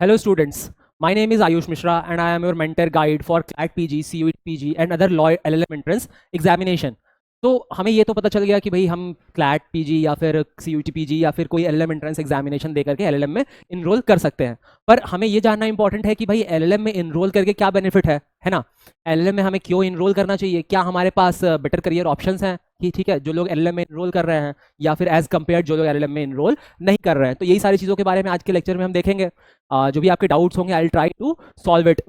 Hello students, my name is Ayush Mishra and I am your mentor guide for CLAT PG, CUET PG and other law LLM entrance examination. तो हमें ये तो पता चल गया कि भाई हम क्लैट पीजी या फिर CUET पीजी या फिर कोई LLM एंट्रेंस एग्जामिनेशन दे करके LLM में इनरोल कर सकते हैं। पर हमें ये जानना इंपॉर्टेंट है कि भाई LLM में इनरोल करके क्या बेनिफिट है ना। LLM में हमें क्यों इनरोल करना चाहिए, क्या हमारे पास बेटर करियर ऑप्शंस हैं कि ठीक है जो लोग LLM में इनरोल कर रहे हैं या फिर एज कम्पेयर जो लोग LLM में इनरोल नहीं कर रहे हैं। तो यही सारी चीज़ों के बारे में आज के लेक्चर में हम देखेंगे। जो भी आपके डाउट्स होंगे I will try to solve it.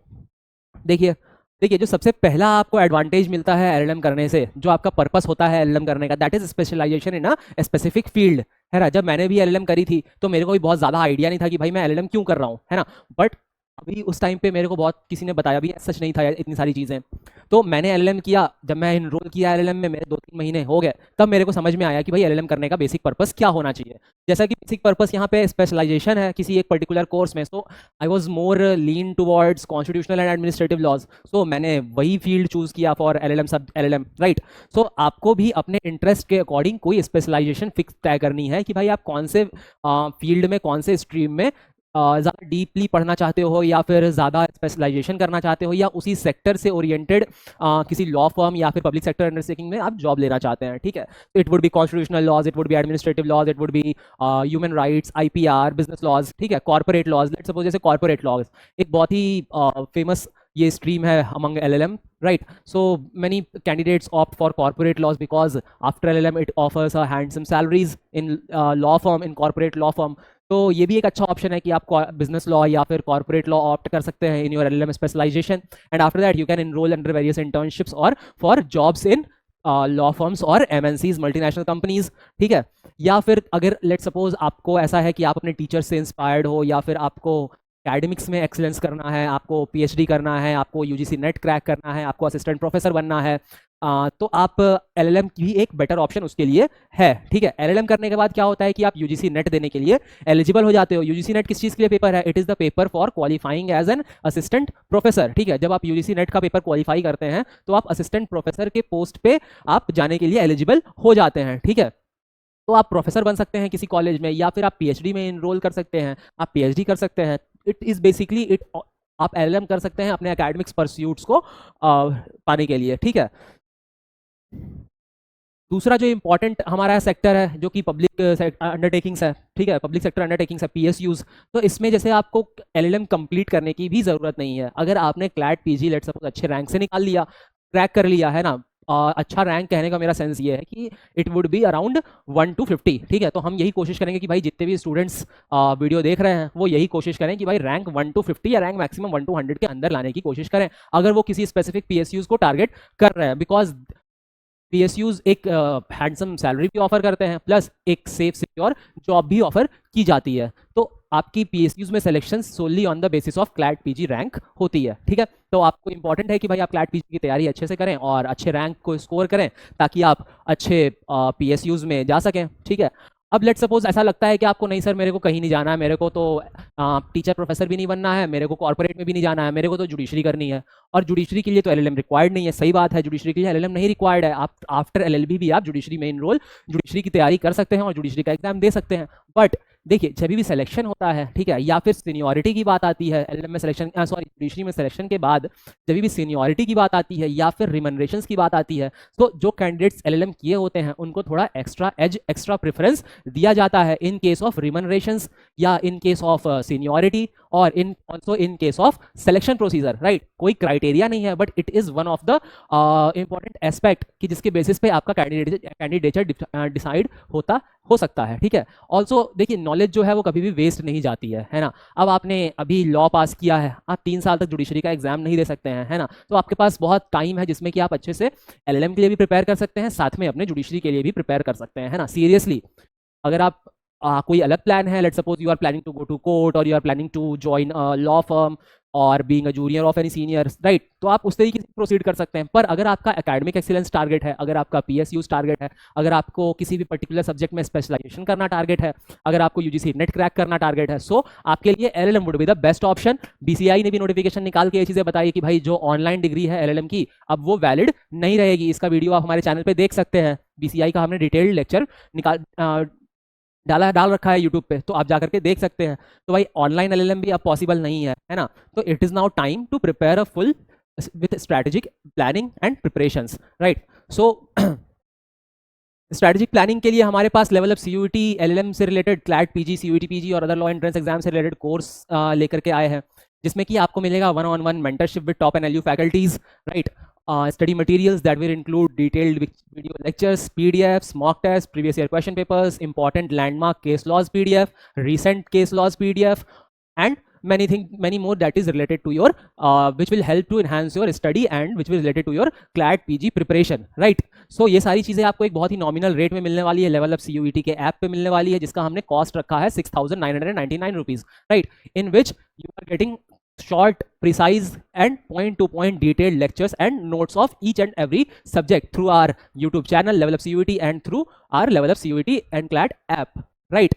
देखिए देखिए जो सबसे पहला आपको एडवांटेज मिलता है एलएलएम करने से, जो आपका पर्पस होता है एलएलएम करने का, that is specialization in a specific field, है ना। जब मैंने भी एलएलएम करी थी तो मेरे को भी बहुत ज़्यादा आइडिया नहीं था कि भाई मैं एलएलएम क्यों कर रहा हूँ, है ना। बट अभी उस टाइम पे मेरे को बहुत किसी ने बताया भी, सच नहीं था इतनी सारी चीज़ें। तो मैंने एलएलएम किया, जब मैं इनरोल किया एलएलएम में, मेरे 2-3 महीने हो गए, तब मेरे को समझ में आया कि भाई एलएलएम करने का बेसिक पर्पस क्या होना चाहिए। जैसा कि बेसिक पर्पस यहाँ पे स्पेशलाइजेशन है किसी एक पर्टिकुलर कोर्स में, so I was more lean towards constitutional and administrative laws, so मैंने वही फील्ड चूज किया फॉर एलएलएम सब एलएलएम, राइट। सो आपको भी अपने इंटरेस्ट के अकॉर्डिंग कोई स्पेशलाइजेशन फिक्स तय करनी है कि भाई आप कौन से फील्ड में, कौन से स्ट्रीम में ज़्यादा डीपली पढ़ना चाहते हो या फिर ज़्यादा स्पेशलाइजेशन करना चाहते हो, या उसी सेक्टर से ओरिएंटेड किसी लॉ फर्म या फिर पब्लिक सेक्टर अंडरटेकिंग में आप जॉब लेना चाहते हैं, ठीक है। तो it would be constitutional laws, it would be administrative laws, it would be human rights, IPR, business laws, ठीक है, कॉर्पोरेट लॉज। लेट्स सपोज जैसे कॉर्पोरेट लॉज एक बहुत ही फेमस ये स्ट्रीम है among LLM, right? So many candidates opt for corporate laws because after LLM it offers a handsome salaries in law firm, in corporate law firm. तो ये भी एक अच्छा ऑप्शन है कि आप बिजनेस लॉ या फिर कॉर्पोरेट लॉ ऑप्ट कर सकते हैं in your LLM specialisation, and after that you can enrol under various internships और for jobs in law firms और MNCs, मल्टीनेशनल कंपनीज, ठीक है। या फिर अगर लेट सपोज आपको ऐसा है कि आप अपने टीचर से इंस्पायर्ड हो, या फिर आपको एकेडमिक्स में एक्सीलेंस करना है, आपको PhD करना है, आपको UGC नेट क्रैक करना है, आपको असिस्टेंट प्रोफेसर बनना है, तो आप LLM भी एक बेटर ऑप्शन उसके लिए है, ठीक है। LLM करने के बाद क्या होता है कि आप UGC नेट देने के लिए एलिजिबल हो जाते हो। UGC नेट किस चीज़ के लिए पेपर है? It is the paper for qualifying as an assistant professor, ठीक है। जब आप UGC नेट का पेपर क्वालिफाई करते हैं तो आप असिस्टेंट प्रोफेसर के पोस्ट पे आप जाने के लिए एलिजिबल हो जाते हैं, ठीक है। तो आप प्रोफेसर बन सकते हैं किसी कॉलेज में, या फिर आप PhD में इनरोल कर सकते हैं, आप PhD कर सकते हैं। इट इज़ बेसिकली इट, आप LLM कर सकते हैं अपने एकेडमिक्स परस्यूट्स को पाने के लिए, ठीक है। दूसरा जो इंपॉर्टेंट हमारा सेक्टर है जो कि पब्लिक अंडरटेकिंग्स है, ठीक है, पब्लिक सेक्टर अंडरटेकिंग्स है, PSUs। तो इसमें जैसे आपको LLM कंप्लीट करने की भी ज़रूरत नहीं है। अगर आपने क्लैट PG लेट सपोज अच्छे रैंक से निकाल लिया, क्रैक कर लिया, है ना। अच्छा रैंक कहने का मेरा सेंस ये है कि it would be around 1 to 50, ठीक है। तो हम यही कोशिश करेंगे कि भाई जितने भी स्टूडेंट्स वीडियो देख रहे हैं वो यही कोशिश करें कि भाई रैंक 1 to 50 या रैंक मैक्सिमम 1 to 100 के अंदर लाने की कोशिश करें, अगर वो किसी स्पेसिफिक PSUs को टारगेट कर रहे हैं। बिकॉज PSUs एक हैंडसम सैलरी भी ऑफर करते हैं, प्लस एक सेफ सिक्योर जॉब भी ऑफर की जाती है। तो आपकी PSUs में selection solely on the basis of CLAT PG rank होती है, ठीक है। तो आपको इंपॉर्टेंट है कि भाई आप क्लैट PG की तैयारी अच्छे से करें और अच्छे रैंक को स्कोर करें ताकि आप अच्छे PSUs में जा सकें, ठीक है। अब लेट सपोज ऐसा लगता है कि आपको नहीं सर मेरे को कहीं नहीं जाना है, मेरे को तो टीचर प्रोफेसर भी नहीं बनना है, मेरे को कॉर्पोरेट में भी नहीं जाना है, मेरे को तो जुडिशरी करनी है, और जुडिशरी के लिए तो LLM रिक्वायर्ड नहीं है। सही बात है, जुडिशरी के लिए LLM नहीं रिक्वायर्ड है। आप आफ्टर LLB भी आप जुडिशरी में इनरोल, जुडिशरी की तैयारी कर सकते हैं और जुडिशरी का एग्जाम दे सकते हैं। बट देखिए जब भी सिलेक्शन होता है, ठीक है, या फिर सीनियरिटी की बात आती है LLM में सिलेक्शन, सॉरी जुडिशरी में सिलेक्शन के बाद जब भी सीनियरिटी की बात आती है या फिर रिमनरेशंस की बात आती है, तो जो कैंडिडेट्स LLM किए होते हैं उनको थोड़ा एक्स्ट्रा एज, एक्स्ट्रा प्रेफरेंस दिया जाता है इन केस ऑफ रिमनरेशंस, या इन केस ऑफ सीनियरिटी, और in also in case of selection procedure, right. कोई क्राइटेरिया नहीं है, but it is one of the important aspect कि जिसके बेसिस पे आपका कैंडिडेचर डिसाइड हो सकता है, ठीक है। ऑल्सो देखिए नॉलेज जो है वो कभी भी वेस्ट नहीं जाती है ना। अब आपने अभी लॉ पास किया है, आप 3 साल तक जुडिशरी का एग्जाम नहीं दे सकते हैं, है ना। तो आपके पास बहुत टाइम है जिसमें कि आप अच्छे से LLM के लिए भी प्रिपेयर कर सकते हैं, साथ में अपने जुडिशरी के लिए भी प्रिपेयर कर सकते हैं, है ना। सीरियसली अगर आप कोई अलग प्लान है, let suppose you are planning to go to court और you are planning to join a law firm और being a junior of any senior, right, तो आप उस तरीके से प्रोसीड कर सकते हैं। पर अगर आपका एकेडमिक एक्सीलेंस टारगेट है, अगर आपका PSUs टारगेट है, अगर आपको किसी भी पर्टिकुलर सब्जेक्ट में स्पेशलाइजेशन करना टारगेट है, अगर आपको UGC नेट क्रैक करना टारगेट है, सो आपके लिए LLM would be the best option. BCI ने भी नोटिफिकेशन निकाल के ये चीज़ें बताई कि भाई जो ऑनलाइन डिग्री है LLM की अब वो वैलिड नहीं रहेगी। इसका वीडियो आप हमारे चैनल पर देख सकते हैं। BCI का हमने डिटेल्ड लेक्चर निकाल डाल रखा है यूट्यूब पे, तो आप जा करके देख सकते हैं। तो भाई ऑनलाइन एलएलएम भी अब पॉसिबल नहीं है ना। तो it is now time to prepare a full with strategic planning and preparations, right. So strategic planning के लिए हमारे पास लेवल अप सीयूईटी एलएलएम से related CLAT PG CUET PG और अदर लॉ एंट्रेंस एग्जाम से रिलेटेड कोर्स लेकर के आए हैं, जिसमें कि आपको मिलेगा 1-on-1 mentorship with top NLU faculties, right. Study materials that will include detailed video lectures, PDFs, mock tests, previous year question papers, important landmark case laws PDF, recent case laws PDF, and many more that is related to your which will help to enhance your study and which will related to your CLAT PG preparation, right. So ये सारी चीज़ें आपको एक बहुत ही nominal rate में मिलने वाली है, लेवल अप CUET के ऐप पे मिलने वाली है, जिसका हमने कॉस्ट रखा है 6,999 rupees, right, in which you are getting short, precise and point-to-point detailed lectures and notes of each and every subject through our YouTube channel Level Up CUET and through our Level Up CUET and CLAT app, right.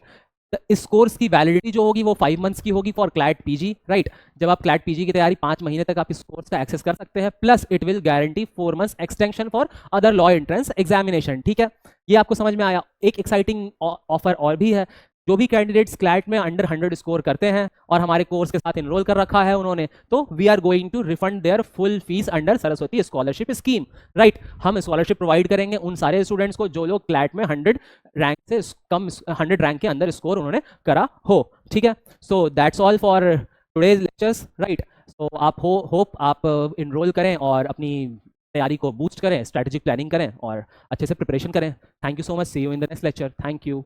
इस course की validity जो होगी वो 5 months की होगी for CLAT PG, right. जब आप CLAT PG की तैयारी 5 महीने तक आप इस कोर्स का एक्सेस कर सकते हैं, plus it will guarantee 4 months extension for other law entrance examination, ठीक है। ये आपको समझ में आया। एक एक्साइटिंग ऑफर और भी है, जो भी कैंडिडेट्स क्लैट में अंडर 100 स्कोर करते हैं और हमारे कोर्स के साथ इनरोल कर रखा है उन्होंने, तो we are going to refund their full fees under Saraswati scholarship scheme, right. हम स्कॉलरशिप प्रोवाइड करेंगे उन सारे स्टूडेंट्स को जो लोग क्लैट में 100 रैंक से कम 100 रैंक के अंदर स्कोर उन्होंने करा हो, ठीक है। So that's all for today's lectures, right. So आप होप आप इनरोल करें और अपनी तैयारी को बूस्ट करें, स्ट्रेटेजिक प्लानिंग करें और अच्छे से प्रिपरेशन करें। Thank you so much, see you in the next lecture, thank you.